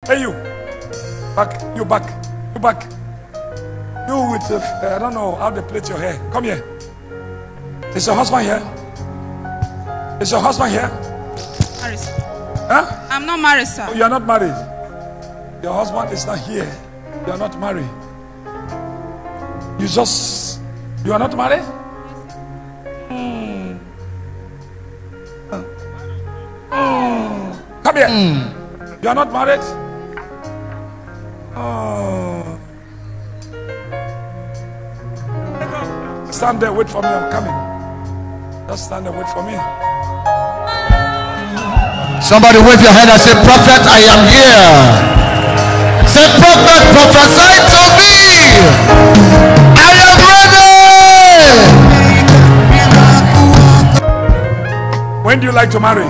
Hey, you. Back. You back. You back. You with, I don't know how they plait your hair. Come here. Is your husband here? Is your husband here? Married. Huh? I'm not married, sir. Oh, you are not married. Your husband is not here. You are not married. You are not married? Come here. You are not married? Oh. Stand there, wait for me. I'm coming. Just stand there, wait for me. Somebody wave your hand and say, Prophet, I am here. Say, Prophet, prophesy to me. I am ready. When do you like to marry?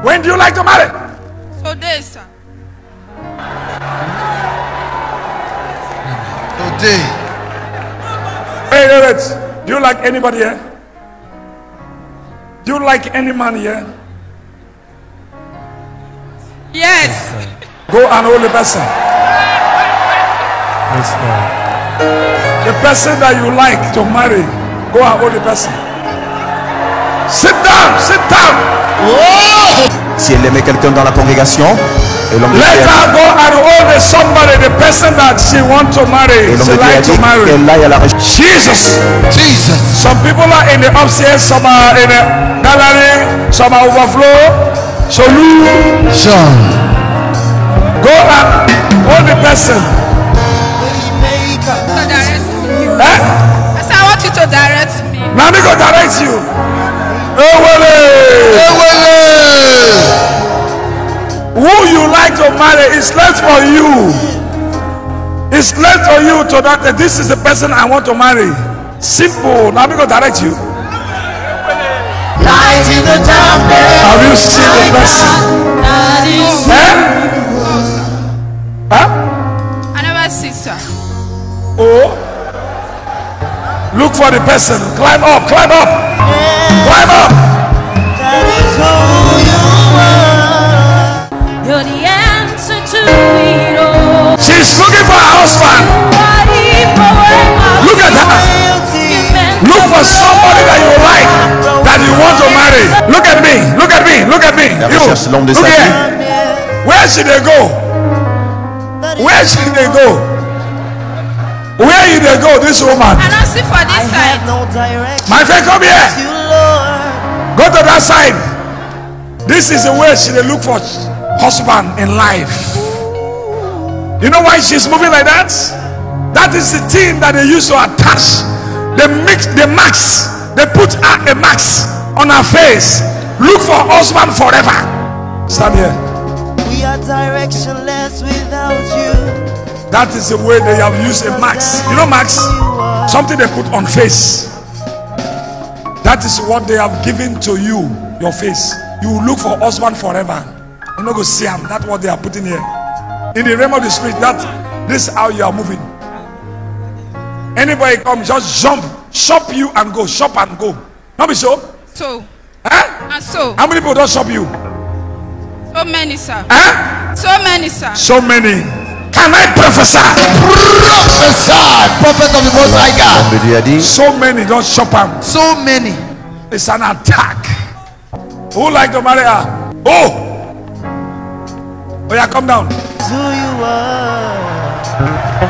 When do you like to marry? Today, sir. Today. Wait. Do you like anybody here? Do you like any man here? Yes. Go and hold the person. The person that you like to marry, go and hold the person. Sit down, sit down. Oh! Si elle aimait quelqu'un dans la congrégation, et l'homme de Let Dieu her go and hold somebody, the person that she wants to marry. et l'homme She de Dieu a like dit to marry. qu'elle aille à la recherche. Jesus. Jesus. Some people are in the upstairs, some are in the gallery, some are overflow. So you go and hold the person. Direct me. Eh? I said, I want you to direct me. Now me go direct you. Who you like to marry is left for you. It's left for you to that this is the person I want to marry. Simple. Now me go direct you. Light in the darkness. Have you seen the person? Eh? Huh? I never see, sir. Oh. Look for the person. Climb up, climb up, climb up. That is who you are. You're the answer to it all. She's looking for a husband. Look at her. Look for somebody that you like, that you want to marry. Look at me, look at me, look at me. La You, recherche l'homme de look sa vie. here. Where should they go? Where should they go? Where did they go, this woman? I don't see for this side. No direction. My friend, come here. You, Lord. Go to that side. This is the way she they look for husband in life. You know why she's moving like that? That is the thing that they use to attach. They mix the marks. They put a marks on her face. Look for husband forever. Stand here. We are directionless without you. That is the way they have used a marks. You know marks? Something they put on face. That is what they have given to you, your face. You will look for husband forever. You're not going to see him. That's what they are putting here. In the realm of the spirit, this is how you are moving. Anybody come, just jump, shop you and go, shop and go. Not be so? So. Huh? And so. How many people don't shop you? So many, sir. Huh? So many, sir. So many. Can I prophesy? Prophesy, prophet of the Most High God. L'homme de Dieu a dit, So many don't shop them. So many. It's an attack. Who like to marry her? Oh! Oh yeah, come down. Who you are.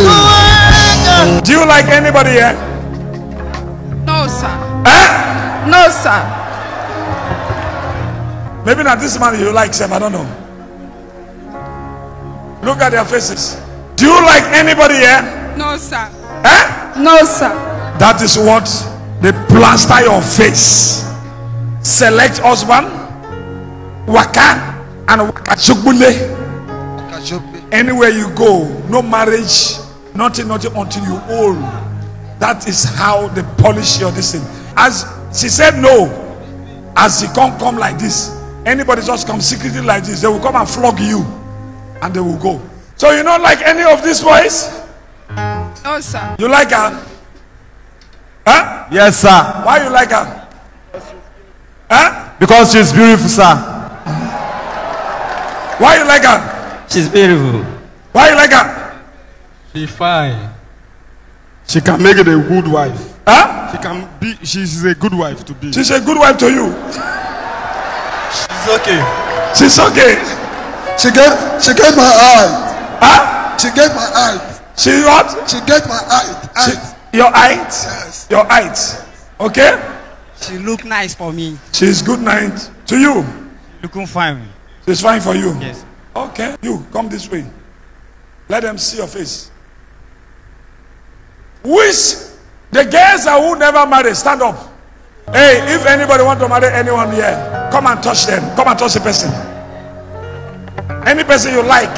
Waymaker. Do you like anybody here? No, sir. Eh? No, sir. Maybe not this man you like, Sam. I don't know. Look at their faces. Do you like anybody here? No, sir. Eh? No, sir. That is what they plaster your face. Select husband, waka, and wakachukbule. Anywhere you go, no marriage, nothing until you old. That is how they polish your this thing. As she said no, as he come like this, anybody just come secretly like this, they will come and flog you, and they will go. So you don't like any of these boys? No, sir. You like her? Huh? Yes, sir. Why you like her? Huh? Because she's beautiful, sir. Why you like her? She's beautiful. Why you like her? She's fine. She can make it a good wife. Huh? She can be. She's a good wife to be. She's a good wife to you. She's okay. She's okay. She get my eye. Huh? She get my eye. She what? She get my eye. Your height? Yes. Your height. Okay? She look nice for me. She's good night to you. Looking fine. She's fine for you. Yes. Okay. You come this way. Let them see your face. Which the girls are who never marry, stand up. Hey, if anybody want to marry anyone here, come and touch them. Come and touch the person. Any person you like.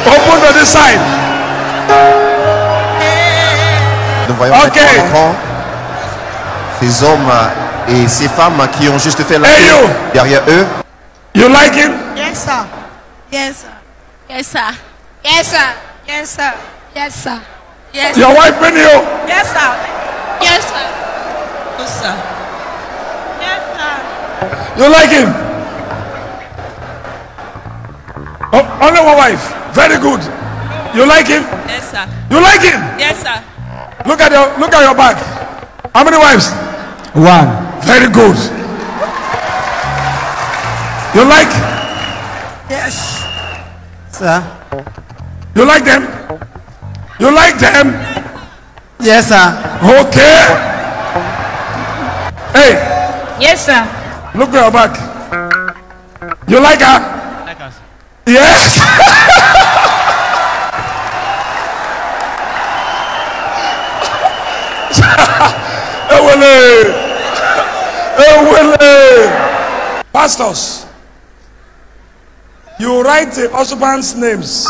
Open to this side. Nous voyons maintenant ces hommes et ces femmes qui ont juste fait la queue derrière eux. You like him? Yes, sir. Yes, sir. Yes, sir. Yes, sir. Yes, sir. Yes, sir. Yes. Your wife been you? Yes, sir. Yes, sir. Yes, sir. Yes, sir. You like him? Oh, only one wife. Very good. You like him? Yes, sir. You like him? Yes, sir. Look at your back. How many wives? One. Very good. You like? Yes. Sir. You like them? You like them? Yes, sir. Okay. Hey, Yes, sir. look at your back. You like her? Like us. Yes. Pastors, you write the husband's names.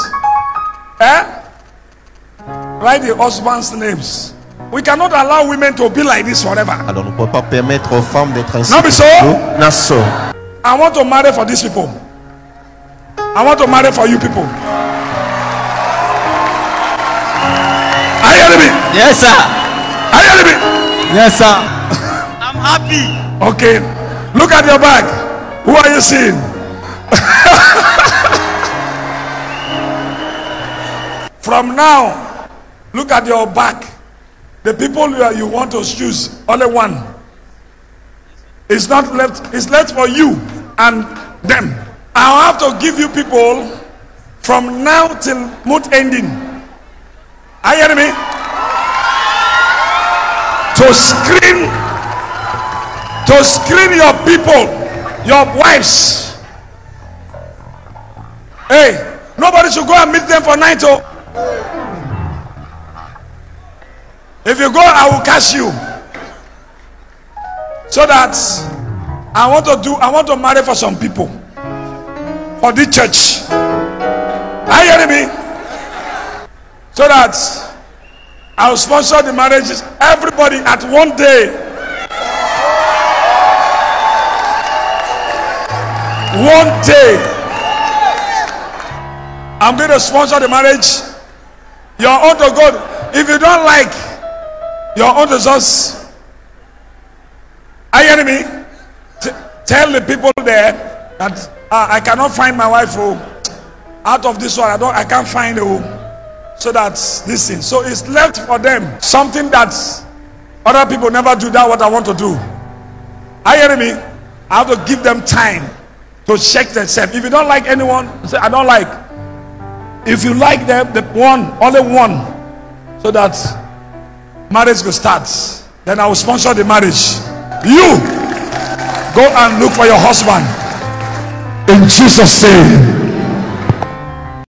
Write the husband's names. We cannot allow women to be like this forever. Alors nous ne pouvons pas permettre aux femmes d'être ainsi. Non, mais so? Non, so. I want to marry for these people. I want to marry for you people. Are you hearing me? Yes, sir. Are you hearing me? Yes, sir. I'm happy. Okay. Look at your back. Who are you seeing? From now, look at your back. The people you want to choose, only one. It's not left, it's left for you and them. I'll have to give you people from now till month ending. Are you hearing me? To screen your people, your wives. Hey, nobody should go and meet them for night. Oh, if you go, I will catch you. So that I want to marry for some people, for the church. Are you hearing me? So that I'll sponsor the marriages. Everybody at one day. One day, I'm going to sponsor the marriage. Your own to God. If you don't like, your own to just. Are you hearing me? Tell the people there that I cannot find my wife. Oh, out of this one, I can't find her. So that's this thing. So it's left for them. Something that other people never do. That's what I want to do. Are you hearing me? I have to give them time to check themselves. If you don't like anyone, say I don't like. If you like them, the one, only one, so that marriage will start. Then I will sponsor the marriage. You go and look for your husband in Jesus' name.